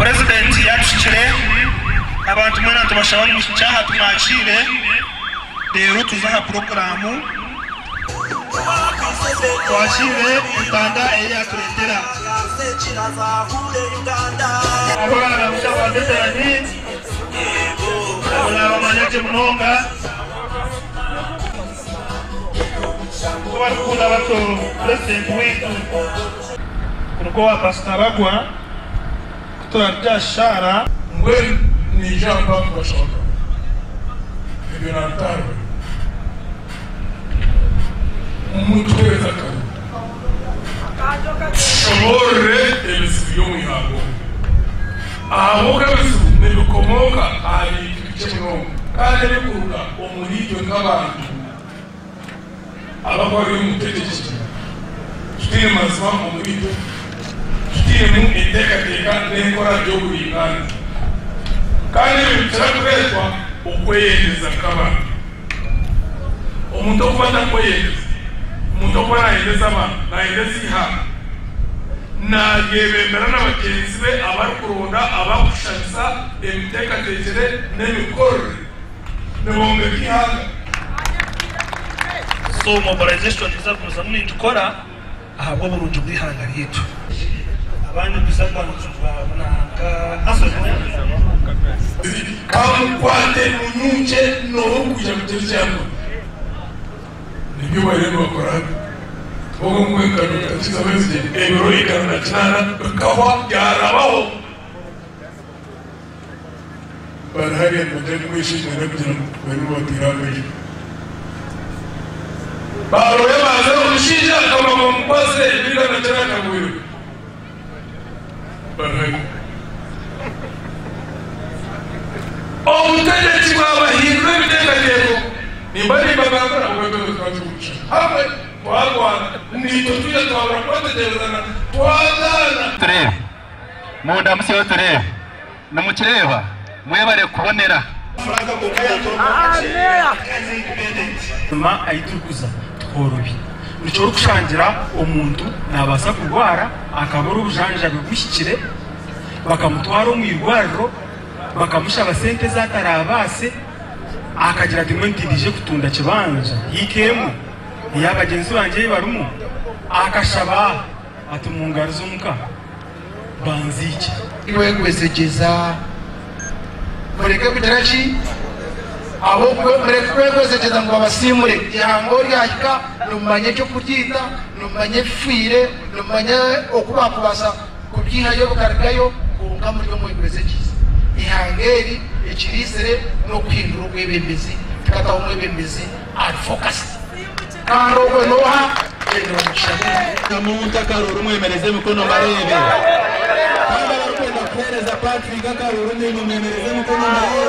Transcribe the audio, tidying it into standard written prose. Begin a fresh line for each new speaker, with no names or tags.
president yatushikire abantu mwena tubashaba mu cyaha tumwakire rero tuzaha programu twashire utanga eya turetera abana mushaba veterani abana manyaje munonga kwa bato president wetu kuko pastor bagwa kutoa shara
ngwe ni jamba kushaka ibyo nataro umuntu weza shore elisiyo mwihago aho kabisa nibikomoka ari kicemo kandi bikuruka umurijo nk'abantu abakora umutegetsi tutiye mazwa umurijo tutiye mu iteka n'ekora byo buyingana kandi bitakwezwa ukweyeza k'abantu umuntu ufata kweyeza umuntu ukora yendeza abantu nayendeza iha nagebemera n'abagenzi be abakurunda abakushanisa emiteekateekere n'emikorere nibonge kihanga
so mobilization iza kuza muri dukora ahabwo burundu bwihanga ryetu abandi bisabwa nanga asozwe
kwate munyunje no kuja mutecyamo nibyo barimo bakora ubu mwekano kizabeze ebiro ikana cyana bakahwa yarabaho barahari mudeni kwishimira kugira ngo barimo batiragaje baroye baza umushinja kama mumkwase bigana cyana kabwiro barahari omutegetsi w'abahindura bitekerezo nimbari bagakora ubwo twazumusha hamwe twagwana nito tuya twabura kwategerezana twazana
turebe munda musiyo turebe namukireba mwebare kubonera
ma ayitukuza tworobi nico rukushangira umuntu nabasa kurwara akabura ubujanja bigushyikire bakamutwara mu irwariro bakamushaba sente zatarabase akagira ati mwentirije kutunda kibanja yikemu yabagenzi banje barumu akashaba ati mungaro z'umuka banziki
iwe kwesegeza mureke kutarachi abo mureke kwesegeza ngo abasimure ihango ryahika numanye cyo kuryita numanye fire numanye okuba kubasa kubyihayo bukarikayo kunga muri mwe kwesegeza ihangeri ekirisere no kwindura kwebembezi tukataho mwebembezi are focused karo kwenoha endo mushaka
kamuntu akaruru mwemereze mukono marebe kandi barakwenda kuhereza Patrick akaruru ni mwemereze mukono marebe